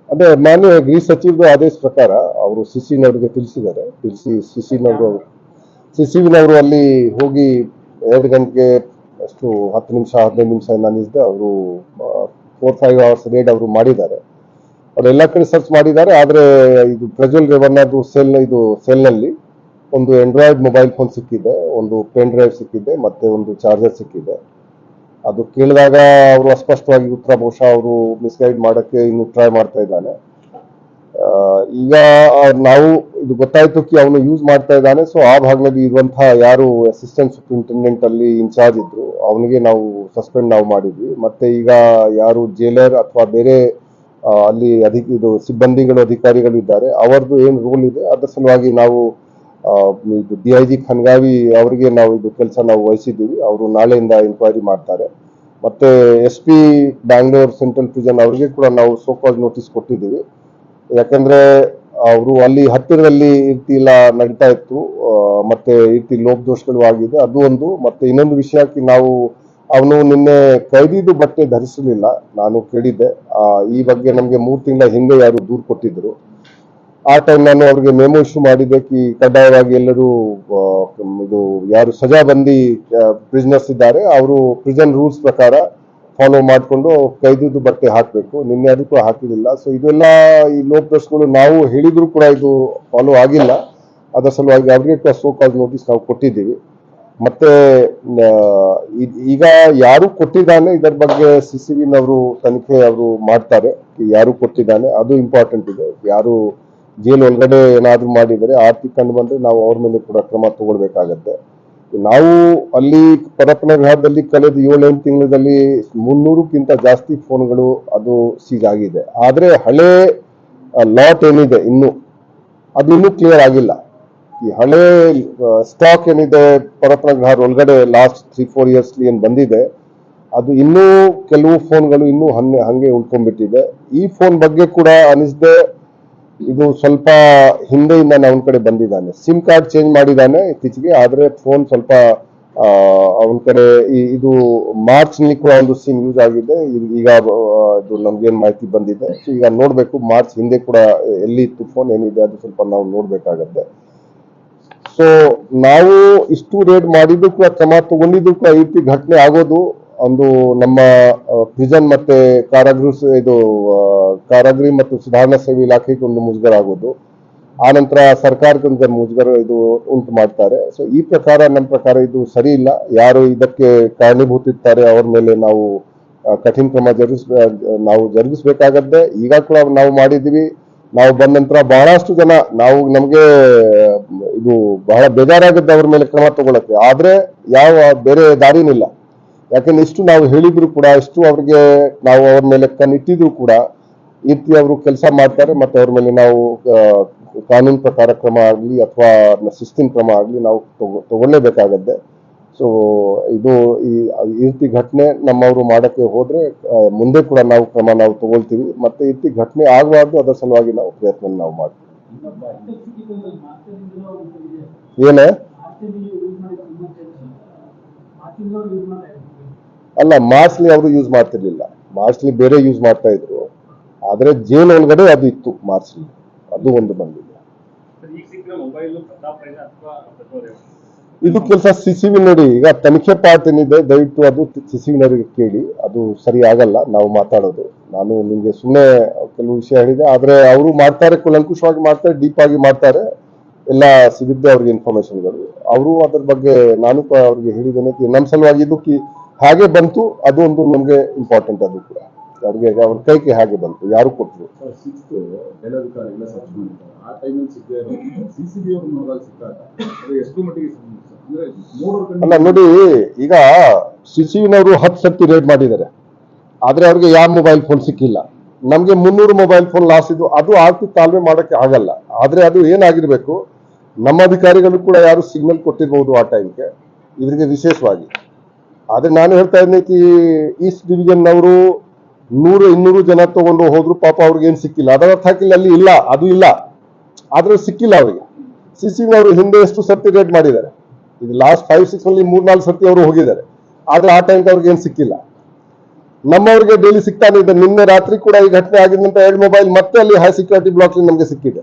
ಅದೇ ಮಾನ್ಯ ಗೃಹ ಸಚಿವರ ಆದೇಶ ಪ್ರಕಾರ ಅವರು ಸಿಸಿನವರಿಗೆ ತಿಳಿಸಿದ್ದಾರೆ. ಸಿಸಿವಿನವರು ಅಲ್ಲಿ ಹೋಗಿ 2 ಗಂಟೆಗೆ ಅಷ್ಟು 10 ನಿಮಿಷ 15 ನಿಮಿಷ ನಿಲ್ಲಿಸಿದೆ. ಅವರು 4-5 ಅವರ್ಸ್ ರೇಡ್ ಅವರು ಮಾಡಿದ್ದಾರೆ. ಅವರೆಲ್ಲ ಕಡೆ ಸರ್ಚ್ ಮಾಡಿದ್ದಾರೆ. ಆದ್ರೆ ಇದು ಪ್ರಜ್ವಲ್ ರೇವಣ್ಣದು ಸೆಲ್ನಲ್ಲಿ ಒಂದು ಆಂಡ್ರಾಯ್ಡ್ ಮೊಬೈಲ್ ಫೋನ್ ಸಿಕ್ಕಿದೆ, ಒಂದು ಪೆನ್ ಡ್ರೈವ್ ಸಿಕ್ಕಿದೆ, ಮತ್ತೆ ಒಂದು ಚಾರ್ಜರ್ ಸಿಕ್ಕಿದೆ. ಅದು ಕೇಳಿದಾಗ ಅವರು ಅಸ್ಪಷ್ಟವಾಗಿ ಉತ್ತರ ಬಹುಶಃ ಅವರು ಮಿಸ್ಗೈಡ್ ಮಾಡಕ್ಕೆ ಇನ್ನು ಟ್ರೈ ಮಾಡ್ತಾ ಇದ್ದಾನೆ. ಈಗ ನಾವು ಇದು ಗೊತ್ತಾಯ್ತು ಕಿ ಅವನು ಯೂಸ್ ಮಾಡ್ತಾ ಇದ್ದಾನೆ. ಸೊ ಆ ಭಾಗದಲ್ಲಿ ಇರುವಂತಹ ಯಾರು ಅಸಿಸ್ಟೆಂಟ್ ಸೂಪರಿಂಟೆಂಡೆಂಟ್ ಅಲ್ಲಿ ಇನ್ಚಾರ್ಜ್ ಇದ್ರು ಅವನಿಗೆ ನಾವು ಸಸ್ಪೆಂಡ್ ಮಾಡಿದ್ವಿ. ಮತ್ತೆ ಈಗ ಯಾರು ಜೈಲರ್ ಅಥವಾ ಬೇರೆ ಅಲ್ಲಿ ಇದು ಸಿಬ್ಬಂದಿಗಳು ಅಧಿಕಾರಿಗಳು ಇದ್ದಾರೆ ಅವರದ್ದು ಏನು ರೂಲ್ ಇದೆ ಅದರ ಸಲುವಾಗಿ ನಾವು ಇದು DIG ಖನ್ಗಾವಿ ಅವರಿಗೆ ನಾವು ಇದು ಕೆಲಸ ನಾವು ವಹಿಸಿದ್ದೀವಿ. ಅವರು ನಾಳೆಯಿಂದ ಇನ್ಕ್ವೈರಿ ಮಾಡ್ತಾರೆ. ಮತ್ತೆ SP ಬ್ಯಾಂಗ್ಳೂರ್ ಸೆಂಟ್ರಲ್ ಪ್ರಿಸನ್ ಅವರಿಗೆ ಕೂಡ ನಾವು ಸೋಕಾಸ್ ನೋಟಿಸ್ ಕೊಟ್ಟಿದ್ದೀವಿ. ಯಾಕಂದ್ರೆ ಅವರು ಅಲ್ಲಿ ಹತ್ತಿರದಲ್ಲಿ ಈ ಎಲ್ಲ ನಡೀತಾ ಇತ್ತು, ಮತ್ತೆ ಈ ಲೋಪದೋಷಗಳು ಆಗಿದೆ, ಅದು ಒಂದು. ಮತ್ತೆ ಇನ್ನೊಂದು ವಿಷಯಕ್ಕೆ ನಾವು ಅವನು ನಿನ್ನೆ ಕೈದಿದ್ದು ಬಟ್ಟೆ ಧರಿಸಲಿಲ್ಲ, ನಾನು ಕೇಳಿದ್ದೆ. ಈ ಬಗ್ಗೆ ನಮಗೆ 3 ತಿಂಗಳ ಹಿಂದೆ ಯಾರು ದೂರು ಕೊಟ್ಟಿದ್ರು. ಆ ಟೈಮ್ ನಾನು ಅವ್ರಿಗೆ ಮೆಮೊ ಇಶ್ಯೂ ಮಾಡಿದ್ದೆ ಕಿ ಕಡ್ಡಾಯವಾಗಿ ಎಲ್ಲರೂ ಇದು ಯಾರು ಸಜಾಬಂದಿ ಪ್ರಿಸನರ್ಸ್ ಇದ್ದಾರೆ ಅವರು ಪ್ರಿಸನ್ ರೂಲ್ಸ್ ಪ್ರಕಾರ ಫಾಲೋ ಮಾಡಿಕೊಂಡು ಕೈದಿದ್ದು ಬಟ್ಟೆ ಹಾಕಬೇಕು. ನಿನ್ನೆ ಅದಕ್ಕೂ ಹಾಕಿರಲಿಲ್ಲ. ಸೊ ಇದೆಲ್ಲ ಈ ಲೋಪದೋಷಗಳು ನಾವು ಹೇಳಿದ್ರು ಕೂಡ ಇದು ಫಾಲೋ ಆಗಿಲ್ಲ. ಅದರ ಸಲುವಾಗಿ ಅವರಿಗೆ ಕೂಡ ಸೋಕಾಸ್ ನೋಟಿಸ್ ನಾವು ಕೊಟ್ಟಿದ್ದೀವಿ. ಮತ್ತೆ ಈಗ ಯಾರು ಕೊಟ್ಟಿದ್ದಾನೆ ಇದರ ಬಗ್ಗೆ ಸಿಸಿವಿನವರು ತನಿಖೆ ಅವರು ಮಾಡ್ತಾರೆ. ಯಾರು ಕೊಟ್ಟಿದ್ದಾನೆ ಅದು ಇಂಪಾರ್ಟೆಂಟ್ ಇದೆ. ಯಾರು ಜೈಲ್ ಒಳಗಡೆ ಏನಾದ್ರು ಮಾಡಿದರೆ ಆರ್ಥಿಕ ಕಂಡು ಬಂದ್ರೆ ನಾವು ಅವ್ರ ಮೇಲೆ ಕೂಡ ಕ್ರಮ ತಗೊಳ್ಬೇಕಾಗತ್ತೆ. ನಾವು ಅಲ್ಲಿ ಪರಪ್ಪನ ವಿಹಾರದಲ್ಲಿ ಕಳೆದ 7-8 ತಿಂಗಳಲ್ಲಿ 300ಕ್ಕಿಂತ ಜಾಸ್ತಿ ಫೋನ್ಗಳು ಅದು ಸೀಜ್ ಆಗಿದೆ. ಆದ್ರೆ ಹಳೆ ಲಾಟ್ ಏನಿದೆ ಅದು ಇನ್ನೂ ಕ್ಲಿಯರ್ ಆಗಿಲ್ಲ. ಈ ಹಳೆ ಸ್ಟಾಕ್ ಏನಿದೆ ಪರಪ್ಪನ ವಿಹಾರ ಒಳಗಡೆ ಲಾಸ್ಟ್ 3-4 ಇಯರ್ಸ್ ಏನ್ ಬಂದಿದೆ ಅದು ಇನ್ನೂ ಕೆಲವು ಫೋನ್ಗಳು ಇನ್ನೂ ಹಂಗೆ ಉಳ್ಕೊಂಡ್ಬಿಟ್ಟಿದೆ. ಈ ಫೋನ್ ಬಗ್ಗೆ ಕೂಡ ಅನಿಸ್ದೆ ಇದು ಸ್ವಲ್ಪ ಹಿಂದೆಯಿಂದ ಅವನ ಕಡೆ ಬಂದಿದ್ದಾನೆ. ಸಿಮ್ ಕಾರ್ಡ್ ಚೇಂಜ್ ಮಾಡಿದ್ದಾನೆ ಇತ್ತೀಚೆಗೆ. ಆದ್ರೆ ಫೋನ್ ಸ್ವಲ್ಪ ಅವನ ಕಡೆ ಇದು ಮಾರ್ಚ್ ನಲ್ಲಿ ಕೂಡ ಒಂದು ಸಿಮ್ ಯೂಸ್ ಆಗಿದೆ. ಈಗ ಅದು ನಮ್ಗೇನ್ ಮಾಹಿತಿ ಬಂದಿದೆ. ಈಗ ನೋಡ್ಬೇಕು ಮಾರ್ಚ್ ಹಿಂದೆ ಕೂಡ ಎಲ್ಲಿ ಇತ್ತು ಫೋನ್ ಏನಿದೆ ಅದು ಸ್ವಲ್ಪ ನಾವು ನೋಡ್ಬೇಕಾಗತ್ತೆ. ಸೊ ನಾವು ಇಷ್ಟು ರೇಡ್ ಮಾಡಿದ್ದು ಕೂಡ ಕ್ರಮ ತಗೊಂಡಿದ್ದು ಕೂಡ ಈ ರೀತಿ ಘಟನೆ ಆಗೋದು ಒಂದು ನಮ್ಮ ಪ್ರಿಸನ್ ಮತ್ತೆ ಕಾರಾಗೃಹ ಮತ್ತು ಸುಧಾರಣಾ ಸೇವೆ ಇಲಾಖೆಗೆ ಒಂದು ಮುಜುಗರ ಆಗೋದು, ಆ ನಂತರ ಸರ್ಕಾರಕ್ಕೆ ಒಂದು ಮುಜುಗರ ಇದು ಉಂಟು ಮಾಡ್ತಾರೆ. ಸೊ ಈ ಪ್ರಕಾರ ನಮ್ಮ ಪ್ರಕಾರ ಇದು ಸರಿ ಇಲ್ಲ. ಯಾರು ಇದಕ್ಕೆ ಕಾರಣೀಭೂತಿರ್ತಾರೆ ಅವ್ರ ಮೇಲೆ ನಾವು ಕಠಿಣ ಕ್ರಮ ಜರುಗಿಸ್ಬೇಕಾಗತ್ತೆ. ಈಗ ಕೂಡ ನಾವು ಮಾಡಿದ್ದೀವಿ. ನಾವು ಬಂದ ನಂತರ ಬಹಳಷ್ಟು ಜನ ನಮ್ಗೆ ಇದು ಬಹಳ ಬೇಜಾರಾಗತ್ತೆ ಅವ್ರ ಮೇಲೆ ಕ್ರಮ ತಗೊಳಕ್ಕೆ. ಆದ್ರೆ ಯಾವ ಬೇರೆ ದಾರಿನಿಲ್ಲ. ಯಾಕಂದ್ರೆ ಇಷ್ಟು ನಾವು ಹೇಳಿದ್ರು ಕೂಡ, ಇಷ್ಟು ಅವ್ರಿಗೆ ನಾವು ಅವ್ರ ಮೇಲೆ ಕಣ್ಣಿಟ್ಟಿದ್ರು ಕೂಡ ಈ ರೀತಿ ಅವರು ಕೆಲಸ ಮಾಡ್ತಾರೆ. ಮತ್ತೆ ಅವ್ರ ಮೇಲೆ ನಾವು ಕಾನೂನು ಪ್ರಕಾರ ಕ್ರಮ ಆಗ್ಲಿ ಅಥವಾ ಶಿಸ್ತಿನ ಕ್ರಮ ಆಗ್ಲಿ ನಾವು ತಗೊಳ್ಳೇಬೇಕಾಗತ್ತೆ. ಸೊ ಇದು ಈ ರೀತಿ ಘಟನೆ ನಮ್ಮವರು ಮಾಡಕ್ಕೆ ಹೋದ್ರೆ ಮುಂದೆ ಕೂಡ ನಾವು ಕ್ರಮ ತಗೊಳ್ತೀವಿ. ಮತ್ತೆ ಈ ರೀತಿ ಘಟನೆ ಆಗಬಾರ್ದು, ಅದರ ಸಲುವಾಗಿ ನಾವು ಪ್ರಯತ್ನ ಮಾಡ್ತೀವಿ. ಏನೇ ಅಲ್ಲ, ಮಾರ್ಚ್ಲಿ ಅವರು ಯೂಸ್ ಮಾಡ್ತಿರ್ಲಿಲ್ಲ. ಮಾರ್ಚ್ಲಿ ಬೇರೆ ಯೂಸ್ ಮಾಡ್ತಾ ಇದ್ರು. ಆದ್ರೆ ಜೈಲ್ ಒಳಗಡೆ ಅದು ಇತ್ತು ಮಾರ್ಚ್ಲಿ, ಅದು ಒಂದು ಬಂದಿದೆ. ಇದು ಕೆಲಸ ಸಿಸಿವಿ ನೋಡಿ. ಈಗ ತನಿಖೆ ಪಾರ್ಟ್ ಏನಿದೆ ದಯವಿಟ್ಟು ಅದು ಸಿಸಿವಿನವರಿಗೆ ಕೇಳಿ. ಅದು ಸರಿ ಆಗಲ್ಲ ನಾವು ಮಾತಾಡೋದು. ನಾನು ನಿಮ್ಗೆ ಸುಮ್ಮನೆ ಕೆಲವು ವಿಷಯ ಹೇಳಿದೆ. ಆದ್ರೆ ಅವರು ಮಾಡ್ತಾರೆ, ಕುಲಂಕುಷವಾಗಿ ಮಾಡ್ತಾರೆ, ಡೀಪ್ ಆಗಿ ಮಾಡ್ತಾರೆ. ಎಲ್ಲ ಸಿಗುತ್ತೆ ಅವ್ರಿಗೆ ಇನ್ಫಾರ್ಮೇಶನ್ಗಳು. ಅವರು ಅದ್ರ ಬಗ್ಗೆ ನಾನು ಅವ್ರಿಗೆ ಹೇಳಿದ್ದೇನೆ ನಮ್ಮ ಸಲುವಾಗಿ ಇದು ಹಾಗೆ ಬಂತು, ಅದು ಒಂದು ನಮ್ಗೆ ಇಂಪಾರ್ಟೆಂಟ್. ಅದು ಕೂಡ ಅವ್ರಿಗೆ ಅವ್ರ ಕೈಗೆ ಹಾಗೆ ಬಂತು, ಯಾರು ಕೊಟ್ಟರು. ಅಲ್ಲ ನೋಡಿ, ಈಗ ಸಿಸಿವಿನವರು 10 ಸರ್ತಿ ರೇಡ್ ಮಾಡಿದ್ದಾರೆ. ಆದ್ರೆ ಅವ್ರಿಗೆ ಯಾವ ಮೊಬೈಲ್ ಫೋನ್ ಸಿಕ್ಕಿಲ್ಲ. ನಮ್ಗೆ 300 ಮೊಬೈಲ್ ಫೋನ್ ಲಾಸ್ ಇದು. ಅದು ಆರ್ಥಿಕ ತಾಳ್ಮೆ ಮಾಡಕ್ಕೆ ಆಗಲ್ಲ. ಆದ್ರೆ ಅದು ಏನಾಗಿರ್ಬೇಕು, ನಮ್ಮ ಅಧಿಕಾರಿಗಳು ಕೂಡ ಯಾರು ಸಿಗ್ನಲ್ ಕೊಟ್ಟಿರ್ಬಹುದು ಆ ಟೈಮ್ಗೆ ಇವರಿಗೆ ವಿಶೇಷವಾಗಿ. ಆದ್ರೆ ನಾನು ಹೇಳ್ತಾ ಇದ್ದೀನಿ ಕಿ ಈಸ್ಟ್ ಡಿವಿಷನ್ ನವರು 100-200 ಜನ ತಗೊಂಡು ಹೋದ್ರು, ಪಾಪ ಅವ್ರಿಗೆ ಏನ್ ಸಿಕ್ಕಿಲ್ಲ. ಅದರ ಅರ್ಥ ಹಾಕಿಲ್ಲ ಅಲ್ಲಿ ಇಲ್ಲ, ಅದು ಇಲ್ಲ, ಆದ್ರೆ ಸಿಕ್ಕಿಲ್ಲ ಅವರಿಗೆ. ಸಿಸಿವಿನವರು ಹಿಂದೆ ಎಷ್ಟು ಸರ್ತಿ ರೇಡ್ ಮಾಡಿದ್ದಾರೆ. ಇದು ಲಾಸ್ಟ್ 5-6 ನಲ್ಲಿ 3-4 ಸರ್ತಿ ಅವರು ಹೋಗಿದ್ದಾರೆ. ಆದ್ರೆ ಆ ಟೈಮ್ಗೆ ಅವ್ರಿಗೆ ಏನ್ ಸಿಕ್ಕಿಲ್ಲ. ನಮ್ಮವ್ರಿಗೆ ಡೈಲಿ ಸಿಗ್ತಾನೆ ಇದೆ. ನಿನ್ನೆ ರಾತ್ರಿ ಕೂಡ ಈ ಘಟನೆ ಆಗಿದ್ದಂತ 2 ಮೊಬೈಲ್ ಮತ್ತೆ ಅಲ್ಲಿ ಹೈ ಸೆಕ್ಯೂರಿಟಿ ಬ್ಲಾಕ್ ನಮಗೆ ಸಿಕ್ಕಿದೆ.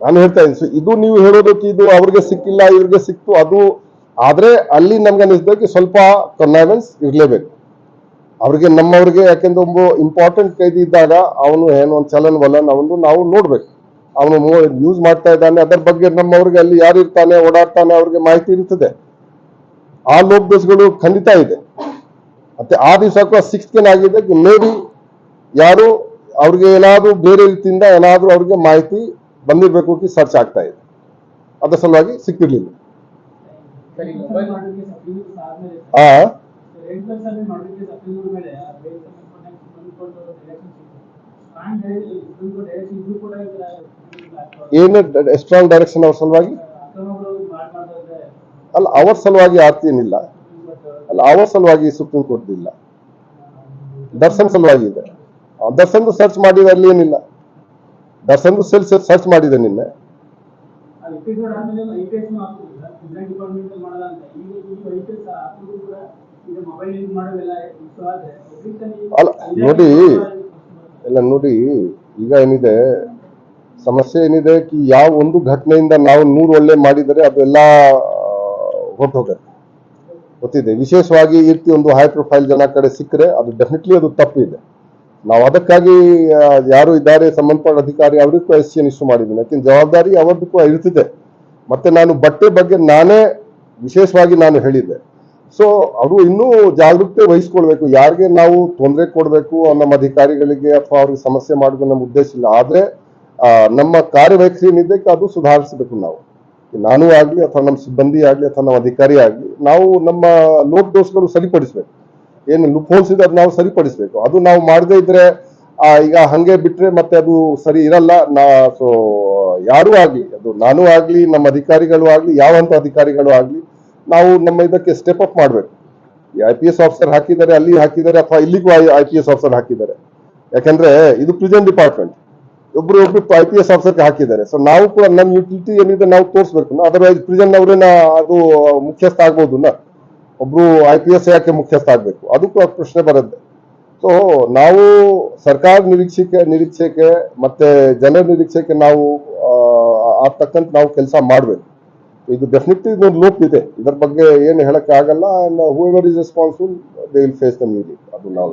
ನಾನು ಹೇಳ್ತಾ ಇದ್ದೀನಿ, ಇದು ನೀವು ಹೇಳೋದಕ್ಕೆ ಇದು ಅವ್ರಿಗೆ ಸಿಕ್ಕಿಲ್ಲ ಇವ್ರಿಗೆ ಸಿಕ್ತು ಅದು, ಆದ್ರೆ ಅಲ್ಲಿ ನಮ್ಗೆ ಅನಿಸ್ಬೇಕು ಸ್ವಲ್ಪ ಕನ್ವೈನೆನ್ಸ್ ಇರ್ಲೇಬೇಕು ಅವ್ರಿಗೆ ನಮ್ಮವ್ರಿಗೆ. ಯಾಕೆಂದ್ರೆ ಒಬ್ಬ ಇಂಪಾರ್ಟೆಂಟ್ ಕೈದಿ ಇದ್ದಾಗ ಅವನು ಏನೋ ಒಂದು ಚಲನ್ ವಲನ್ ಅವನು ನಾವು ನೋಡ್ಬೇಕು, ಅವನು ಯೂಸ್ ಮಾಡ್ತಾ ಇದ್ದಾನೆ ಅದರ ಬಗ್ಗೆ ನಮ್ಮವ್ರಿಗೆ ಅಲ್ಲಿ ಯಾರು ಇರ್ತಾನೆ ಓಡಾಡ್ತಾನೆ ಅವ್ರಿಗೆ ಮಾಹಿತಿ ಇರ್ತದೆ. ಆ ಲೋಕದೋಷಗಳು ಖಂಡಿತ ಇದೆ. ಮತ್ತೆ ಆ ದಿವಸಕ್ಕೂ 6th ಆಗಿದೆ, ಮೇ ಬಿ ಯಾರು ಅವ್ರಿಗೆ ಏನಾದ್ರು ಬೇರೆ ರೀತಿಯಿಂದ ಏನಾದ್ರು ಅವ್ರಿಗೆ ಮಾಹಿತಿ ಬಂದಿರ್ಬೇಕು, ಸರ್ಚ್ ಆಗ್ತಾ ಇದೆ, ಅದರ ಸಲುವಾಗಿ ಸಿಕ್ಕಿರ್ಲಿಲ್ಲ. ಏನು ಸ್ಟ್ರಾಂಗ್ ಡೈರೆಕ್ಷನ್ ಅವ್ರ ಸಲುವಾಗಿ ಅಲ್ಲ, ಅವ್ರ ಸಲುವಾಗಿ ಆರ್ತಿಯೇನಿಲ್ಲ ಅಲ್ಲ, ಅವ್ರ ಸಲುವಾಗಿ ಸುಪ್ರೀಂ ಕೋರ್ಟ್ ಇಲ್ಲ, ದರ್ಶನ್ ಸಲುವಾಗಿ ಇದೆ. ದರ್ಶನ್ ಸರ್ಚ್ ಮಾಡಿದ ಅಲ್ಲಿ ಏನಿಲ್ಲ, ದರ್ಶನ್ ಸೆಲ್ ಸರ್ಚ್ ಮಾಡಿದೆ ನಿನ್ನೆ. ಅಲ್ಲ ನೋಡಿ, ಎಲ್ಲ ನೋಡಿ, ಈಗ ಏನಿದೆ ಸಮಸ್ಯೆ ಏನಿದೆ ಕಿ ಯಾವ ಒಂದು ಘಟನೆಯಿಂದ ನಾವು 100 ಒಳ್ಳೆ ಮಾಡಿದರೆ ಅದೆಲ್ಲ ಹೊರಟೋಗುತ್ತೆ, ಗೊತ್ತಿದೆ. ವಿಶೇಷವಾಗಿ ಈ ರೀತಿ ಒಂದು ಹೈ ಪ್ರೊಫೈಲ್ ಜನ ಕಡೆ ಸಿಕ್ಕರೆ ಅದು ಡೆಫಿನೆಟ್ಲಿ ಅದು ತಪ್ಪಿದೆ. ನಾವು ಅದಕ್ಕಾಗಿ ಯಾರು ಇದ್ದಾರೆ ಸಂಬಂಧಪಟ್ಟ ಅಧಿಕಾರಿ ಅವ್ರಿಗೂ ಕ್ವೆಶ್ಚನ್ ಇಶ್ಯೂ ಮಾಡಿದ್ದೀನಿ, ಯಾಕೆಂದ್ರೆ ಜವಾಬ್ದಾರಿ ಅವರದಕ್ಕೂ ಇರುತ್ತಿದೆ. ಮತ್ತೆ ನಾನು ಬಟ್ಟೆ ಬಗ್ಗೆ ನಾನೇ ವಿಶೇಷವಾಗಿ ನಾನು ಹೇಳಿದ್ದೆ. ಸೊ ಅವರು ಇನ್ನೂ ಜಾಗರೂಕತೆ ವಹಿಸ್ಕೊಳ್ಬೇಕು, ಯಾರಿಗೆ ನಾವು ತೊಂದರೆ ಕೊಡಬೇಕು ನಮ್ಮ ಅಧಿಕಾರಿಗಳಿಗೆ ಅಥವಾ ಅವ್ರಿಗೆ ಸಮಸ್ಯೆ ಮಾಡೋದು ನಮ್ಮ ಉದ್ದೇಶ ಇಲ್ಲ. ಆದ್ರೆ ನಮ್ಮ ಕಾರ್ಯವೈಖರಿ ಏನಿದೆ ಅದು ಸುಧಾರಿಸಬೇಕು. ನಾನು ಆಗ್ಲಿ ಅಥವಾ ನಮ್ಮ ಸಿಬ್ಬಂದಿ ಆಗ್ಲಿ ಅಥವಾ ನಮ್ಮ ಅಧಿಕಾರಿ ಆಗ್ಲಿ ನಾವು ನಮ್ಮ ಲೋಪದೋಷಗಳು ಸರಿಪಡಿಸ್ಬೇಕು, ಏನು ಲೂಪ್ ಹೋಲ್ಸ್ ಇದೆ ಅದು ನಾವು ಸರಿಪಡಿಸ್ಬೇಕು. ಅದು ನಾವು ಮಾಡದೇ ಇದ್ರೆ ಈಗ ಹಂಗೆ ಬಿಟ್ರೆ ಮತ್ತೆ ಅದು ಸರಿ ಇರಲ್ಲ. ಸೊ ಯಾರು ಆಗ್ಲಿ, ಅದು ನಾನು ಆಗ್ಲಿ ನಮ್ಮ ಅಧಿಕಾರಿಗಳು ಆಗ್ಲಿ ಯಾವಂತ ಅಧಿಕಾರಿಗಳು ಆಗ್ಲಿ ನಾವು ನಮ್ಮ ಇದಕ್ಕೆ ಸ್ಟೆಪ್ ಅಪ್ ಮಾಡ್ಬೇಕು. IPS ಆಫೀಸರ್ ಹಾಕಿದ್ದಾರೆ ಅಲ್ಲಿ ಹಾಕಿದ್ದಾರೆ ಅಥವಾ ಇಲ್ಲಿಗೂ IPS ಆಫೀಸರ್ ಹಾಕಿದ್ದಾರೆ, ಯಾಕಂದ್ರೆ ಇದು ಪ್ರಿಸನ್ ಡಿಪಾರ್ಟ್ಮೆಂಟ್, ಒಬ್ರು IPS ಆಫೀಸರ್ ಹಾಕಿದ್ದಾರೆ. ಸೊ ನಾವು ಕೂಡ ನಮ್ಮ ಯುಟಿಲಿಟಿ ಏನಿದೆ ನಾವು ತೋರಿಸ್ಬೇಕು. ಅದರ್ವೈಸ್ ಪ್ರಿಸನ್ ಅವ್ರೇನ ಅದು ಮುಖ್ಯಸ್ಥ ಆಗ್ಬೋದು, ಒಬ್ರು IPS ಯಾಕೆ ಮುಖ್ಯಸ್ಥ ಆಗ್ಬೇಕು, ಅದು ಕೂಡ ಪ್ರಶ್ನೆ ಬರುತ್ತೆ. ಸೊ ನಾವು ಸರ್ಕಾರ ನಿರೀಕ್ಷೆಗೆ ಮತ್ತೆ ಜನರ ನಿರೀಕ್ಷೆಗೆ ನಾವು ತಕ್ಕಂತ ನಾವು ಕೆಲಸ ಮಾಡ್ಬೇಕು. ಇದು ಡೆಫಿನೆಟ್ಲಿ ಇದೊಂದು ಲೋಪ್ ಇದೆ, ಇದರ ಬಗ್ಗೆ ಏನು ಹೇಳಕ್ ಆಗಲ್ಲ. Whoever is responsible they will face the music. ಅದು ನಾವು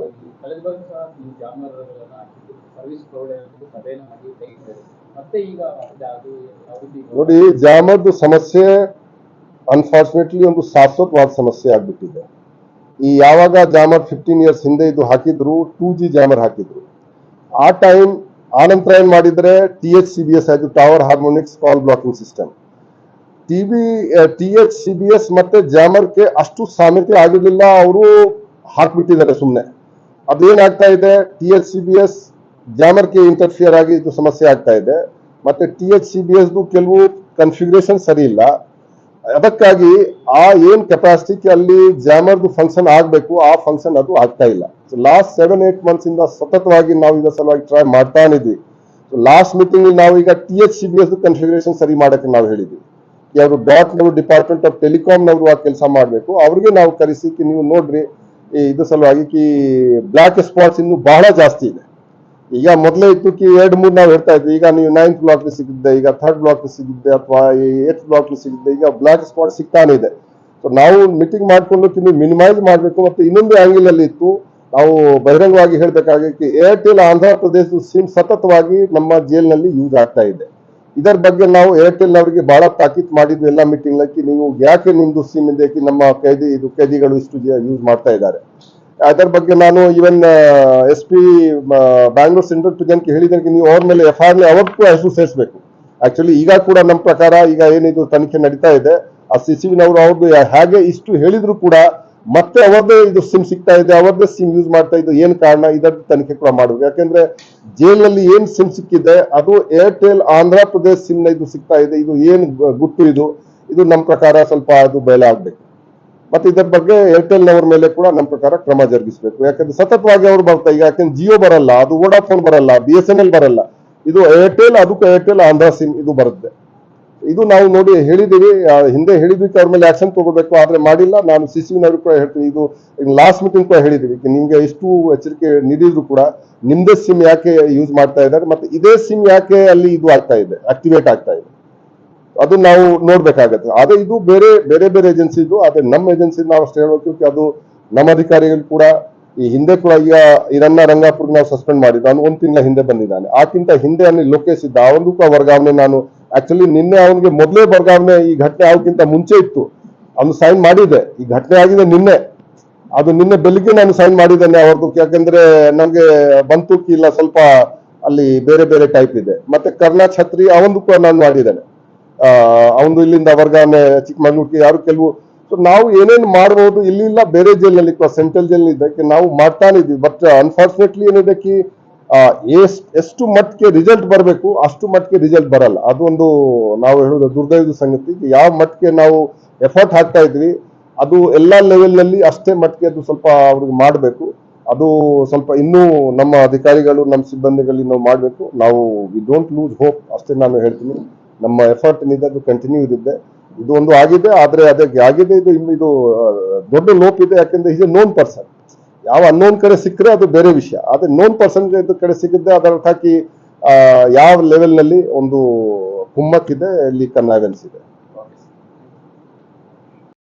ನೋಡಿ, ಜಾಮರ್ದು ಸಮಸ್ಯೆ ಅನ್ಫಾರ್ಚುನೇಟ್ಲಿ ಒಂದು ಶಾಶ್ವತವಾದ ಸಮಸ್ಯೆ ಆಗ್ಬಿಟ್ಟಿದೆ. ಈ ಯಾವಾಗ ಜಾಮರ್ 15 years ಹಿಂದೆ ಇದು ಹಾಕಿದ್ರು 2G ಜಾಮರ್ ಹಾಕಿದ್ರು, ಆ ಟೈಮ್ ಆನಂತರ ಏನ್ ಮಾಡಿದ್ರೆ THCBS ಆಯ್ತು, ಟವರ್ ಹಾರ್ಮೋನಿಕ್ಸ್ ಕಾಲ್ ಬ್ಲಾಕಿಂಗ್ ಸಿಸ್ಟಮ್. THCBS ಮತ್ತೆ ಜಾಮರ್ಗೆ ಅಷ್ಟು ಸಾಮರ್ಥ್ಯ ಆಗಿರ್ಲಿಲ್ಲ, ಅವರು ಹಾಕ್ಬಿಟ್ಟಿದ್ದಾರೆ ಸುಮ್ಮನೆ. ಅದೇನಾಗ್ತಾ ಇದೆ, THCBS ಜಾಮರ್ಗೆ ಇಂಟರ್ಫಿಯರ್ ಆಗಿ ಇದು ಸಮಸ್ಯೆ ಆಗ್ತಾ ಇದೆ. ಮತ್ತೆ THCBS ಕೆಲವು ಕನ್ಫಿಗರೇಷನ್ ಸರಿ ಇಲ್ಲ, ಅದಕ್ಕಾಗಿ ಆ ಏನ್ ಕೆಪಾಸಿಟಿ ಅಲ್ಲಿ ಜಾಮರ್ದು ಫಂಕ್ಷನ್ ಆಗ್ಬೇಕು ಆ ಫಂಕ್ಷನ್ ಅದು ಆಗ್ತಾ ಇಲ್ಲ. ಲಾಸ್ಟ್ 7-8 months ಇಂದ ಸತತವಾಗಿ ನಾವು ಇದರ ಸಲುವಾಗಿ ಟ್ರೈ ಮಾಡ್ತಾ ಇದ್ವಿ. ಲಾಸ್ಟ್ ಮೀಟಿಂಗ್ ನಾವು ಈಗ THCBS ಕನ್ಫಿಗರೇಷನ್ ಸರಿ ಮಾಡಕ್ಕೆ ನಾವು ಹೇಳಿದ್ವಿ. ಅವರು ನವರು ಡಿಪಾರ್ಟ್ಮೆಂಟ್ ಆಫ್ ಟೆಲಿಕಾಂ ನವರು ಆ ಕೆಲಸ ಮಾಡಬೇಕು, ಅವ್ರಿಗೆ ನಾವು ಕರೆಸಿ ನೀವು ನೋಡ್ರಿ ಇದು ಸಲುವಾಗಿ ಬ್ಲಾಕ್ ಸ್ಪಾಟ್ಸ್ ಇನ್ನು ಬಹಳ ಜಾಸ್ತಿ ಇದೆ. ಈಗ ಮೊದಲೇ ಇತ್ತು 2-3 ನಾವು ಹೇಳ್ತಾ ಇದ್ವಿ, ಈಗ ನೀವು 9th ಬ್ಲಾಕ್ ಸಿಗುತ್ತೆ, ಈಗ 3rd ಬ್ಲಾಕ್ ಸಿಗುತ್ತೆ ಅಥವಾ 8th ಬ್ಲಾಕ್ ಸಿಗುತ್ತೆ, ಈಗ ಬ್ಲಾಕ್ ಸ್ಪಾಟ್ ಸಿಗ್ತಾನೆ ಇದೆ. ಸೊ ನಾವು ಮೀಟಿಂಗ್ ಮಾಡ್ಕೊಂಡು ಮಿನಿಮೈಸ್ ಮಾಡಬೇಕು. ಮತ್ತೆ ಇನ್ನೊಂದು ಆಂಗಲ್ ಅಲ್ಲಿ ಇತ್ತು, ನಾವು ಬಹಿರಂಗವಾಗಿ ಹೇಳ್ಬೇಕಾಗಿ ಏರ್ಟೆಲ್ ಆಂಧ್ರ ಪ್ರದೇಶದ ಸಿಮ್ ಸತತವಾಗಿ ನಮ್ಮ ಜೈಲಿನಲ್ಲಿ ಯೂಸ್ ಆಗ್ತಾ ಇದೆ. ಇದರ ಬಗ್ಗೆ ನಾವು ಏರ್ಟೆಲ್ ಅವರಿಗೆ ಬಹಳ ತಾಕೀತ್ ಮಾಡಿದ್ವಿ ಎಲ್ಲ ಮೀಟಿಂಗ್ ಅಲ್ಲಿ, ನೀವು ಯಾಕೆ ನಿಮ್ದು ಸಿಮ್ ಇದೆ ನಮ್ಮ ಕೈದಿಗಳು ಇಷ್ಟು ಯೂಸ್ ಮಾಡ್ತಾ ಇದ್ದಾರೆ. ಅದರ ಬಗ್ಗೆ ನಾನು ಈವನ್ SP ಬ್ಯಾಂಗ್ಳೂರ್ ಸೆಂಟ್ರಲ್ ಪ್ರಿಸನ್ಗೆ ಹೇಳಿದ್ದಕ್ಕೆ ನೀವು ಅವ್ರ ಮೇಲೆ FIR ಅವತ್ತು ಹೆಸರು ಸೇರಿಸಬೇಕು. ಆಕ್ಚುಲಿ ಈಗ ಕೂಡ ನಮ್ಮ ಪ್ರಕಾರ ಈಗ ಏನಿದು ತನಿಖೆ ನಡೀತಾ ಇದೆ, ಆ CCVನವರು ಅವ್ರದ್ದು ಹೇಗೆ ಇಷ್ಟು ಹೇಳಿದ್ರು ಕೂಡ ಮತ್ತೆ ಅವರದೇ ಇದು ಸಿಮ್ ಸಿಗ್ತಾ ಇದೆ, ಅವರದೇ ಸಿಮ್ ಯೂಸ್ ಮಾಡ್ತಾ ಇದ್ದು ಏನ್ ಕಾರಣ, ಇದರ ತನಿಖೆ ಕೂಡ ಮಾಡಬೇಕು. ಯಾಕೆಂದ್ರೆ ಜೈಲಿನಲ್ಲಿ ಏನ್ ಸಿಮ್ ಸಿಕ್ಕಿದೆ ಅದು ಏರ್ಟೆಲ್ ಆಂಧ್ರ ಪ್ರದೇಶ್ ಸಿಮ್ ನ ಇದು ಸಿಗ್ತಾ ಇದೆ, ಇದು ಏನ್ ಗುಟ್ಟು ಇದು ನಮ್ಮ ಪ್ರಕಾರ ಸ್ವಲ್ಪ ಅದು ಬಯಲಾಗಬೇಕು. ಮತ್ತೆ ಇದರ ಬಗ್ಗೆ ಏರ್ಟೆಲ್ ನವರ ಮೇಲೆ ಕೂಡ ನಮ್ಮ ಪ್ರಕಾರ ಕ್ರಮ ಜರುಗಿಸಬೇಕು. ಯಾಕಂದ್ರೆ ಸತತವಾಗಿ ಅವರು ಬರ್ತಾ, ಈಗ ಯಾಕಂದ್ರೆ ಜಿಯೋ ಬರಲ್ಲ, ಅದು ವೋಡಾಫೋನ್ ಬರಲ್ಲ, BSNL ಬರಲ್ಲ, ಇದು ಏರ್ಟೆಲ್, ಅದಕ್ಕೂ ಏರ್ಟೆಲ್ ಆಂಧ್ರ ಸಿಮ್ ಇದು ಬರುತ್ತೆ. ಇದು ನಾವು ನೋಡಿ ಹೇಳಿದೀವಿ, ಹಿಂದೆ ಹೇಳಿದ್ವಿ ಅವ್ರ ಮೇಲೆ ಆಕ್ಷನ್ ತಗೋಬೇಕು, ಆದ್ರೆ ಮಾಡಿಲ್ಲ. ನಾನು ಸಿಸಿವಿನವ್ರಿಗೆ ಕೂಡ ಹೇಳ್ತೀನಿ, ಇದು ಲಾಸ್ಟ್ ಮೀಟಿಂಗ್ ಕೂಡ ಹೇಳಿದೀವಿ, ನಿಮ್ಗೆ ಎಷ್ಟು ಎಚ್ಚರಿಕೆ ನೀಡಿದ್ರು ಕೂಡ ನಿಮ್ದೇ ಸಿಮ್ ಯಾಕೆ ಯೂಸ್ ಮಾಡ್ತಾ ಇದ್ದಾರೆ, ಮತ್ತೆ ಇದೇ ಸಿಮ್ ಯಾಕೆ ಅಲ್ಲಿ ಇದು ಆಗ್ತಾ ಇದೆ, ಆಕ್ಟಿವೇಟ್ ಆಗ್ತಾ ಇದೆ, ಅದು ನಾವು ನೋಡ್ಬೇಕಾಗತ್ತೆ. ಆದ್ರೆ ಇದು ಬೇರೆ ಬೇರೆ ಬೇರೆ ಏಜೆನ್ಸಿ ಇದು, ಆದ್ರೆ ನಮ್ಮ ಏಜೆನ್ಸಿ ನಾವು ಅಷ್ಟೇ ಹೇಳ್ಬೇಕು, ಅದು ನಮ್ಮ ಅಧಿಕಾರಿಗಳು ಕೂಡ ಈ ಹಿಂದೆ ಕೂಡ ಈಗ ಇದನ್ನ ರಂಗಾಪುರ ನಾವು ಸಸ್ಪೆಂಡ್ ಮಾಡಿದ್ದು, ಅವನು 1 ತಿಂಗಳ ಹಿಂದೆ ಬಂದಿದ್ದಾನೆ. ಆಕ್ಕಿಂತ ಹಿಂದೆ ಅಲ್ಲಿ ಲೋಕೇಶ್ ಇದ್ದ, ಅವನು ಕೂಡ ವರ್ಗಾವಣೆ ನಾನು ಆಕ್ಚುಲಿ ನಿನ್ನೆ ಅವನಿಗೆ ಮೊದಲೇ ವರ್ಗಾವಣೆ, ಈ ಘಟನೆ ಆಗೋಕ್ಕಿಂತ ಮುಂಚೆ ಇತ್ತು, ಅವನು ಸೈನ್ ಮಾಡಿದೆ. ಈ ಘಟನೆ ಆಗಿದೆ ನಿನ್ನೆ, ಅದು ನಿನ್ನೆ ಬೆಳಿಗ್ಗೆ ನಾನು ಸೈನ್ ಮಾಡಿದ್ದೇನೆ ಅವ್ರದ್ದು, ಯಾಕಂದ್ರೆ ನಮ್ಗೆ ಬಂತು ಇಲ್ಲ ಸ್ವಲ್ಪ ಅಲ್ಲಿ ಬೇರೆ ಬೇರೆ ಟೈಪ್ ಇದೆ. ಮತ್ತೆ ಕರ್ನಾ ಛತ್ರಿ ಅವನು ಕೂಡ ನಾನು ಮಾಡಿದ್ದೇನೆ, ಅವನು ಇಲ್ಲಿಂದ ವರ್ಗಾವಣೆ ಚಿಕ್ಕಮಗಳೂರಿಗೆ ಯಾರು ಕೆಲವು. ಸೊ ನಾವು ಏನೇನು ಮಾಡಬಹುದು, ಇಲ್ಲಿಲ್ಲ ಬೇರೆ ಜೈಲಿನಲ್ಲಿ ಸೆಂಟ್ರಲ್ ಜೈಲ್ ಇದಕ್ಕೆ ನಾವು ಮಾಡ್ತಾನೆ ಇದ್ವಿ. ಬಟ್ ಅನ್ಫಾರ್ಚುನೇಟ್ಲಿ ಏನಿದಕ್ಕೆ ಎಷ್ಟು ಮಟ್ಟಿಗೆ ರಿಸಲ್ಟ್ ಬರಬೇಕು ಅಷ್ಟು ಮಟ್ಟಿಗೆ ರಿಸಲ್ಟ್ ಬರಲ್ಲ. ಅದೊಂದು ನಾವು ಹೇಳೋದು ದುರ್ದೈವದ ಸಂಗತಿ. ಯಾವ ಮಟ್ಟಿಗೆ ನಾವು ಎಫರ್ಟ್ ಹಾಕ್ತಾ ಇದ್ವಿ ಅದು ಎಲ್ಲಾ ಲೆವೆಲ್ ನಲ್ಲಿ ಅಷ್ಟೇ ಮಟ್ಟಿಗೆ ಅದು ಸ್ವಲ್ಪ ಅವ್ರಿಗೆ ಮಾಡಬೇಕು. ಅದು ಸ್ವಲ್ಪ ಇನ್ನೂ ನಮ್ಮ ಅಧಿಕಾರಿಗಳು ನಮ್ಮ ಸಿಬ್ಬಂದಿಗಳು ನಾವು ಮಾಡಬೇಕು. ನಾವು ವಿ ಡೋಂಟ್ ಲೂಸ್ ಹೋಪ್ ಅಷ್ಟೇ ನಾನು ಹೇಳ್ತೀನಿ. ನಮ್ಮ ಎಫರ್ಟ್ ಏನಿದೆ ಅದು ಕಂಟಿನ್ಯೂ ಇರುತ್ತೆ. ಇದು ಒಂದು ಆಗಿದೆ, ಆದ್ರೆ ಅದಕ್ಕೆ ಆಗಿದೆ ಇದು ದೊಡ್ಡ ಲೋಪ್ ಇದೆ. ಯಾಕಂದ್ರೆ ಈಸ್ ಎ ನೋನ್ ಪರ್ಸನ್. ಯಾವ ಅನ್ನೋನ್ ಕಡೆ ಸಿಕ್ಕರೆ ಅದು ಬೇರೆ ವಿಷಯ, ಆದ್ರೆ ನೋನ್ ಪರ್ಸನ್ ಕಡೆ ಸಿಕ್ಕಿದ್ರೆ ಅದರ ಅರ್ಥ ಯಾವ ಲೆವೆಲ್ ನಲ್ಲಿ ಒಂದು ಕುಮ್ಮಕ್ಕಿದೆ, ಇಲ್ಲಿ ಕನ್ನವೆನ್ಸ್ ಇದೆ.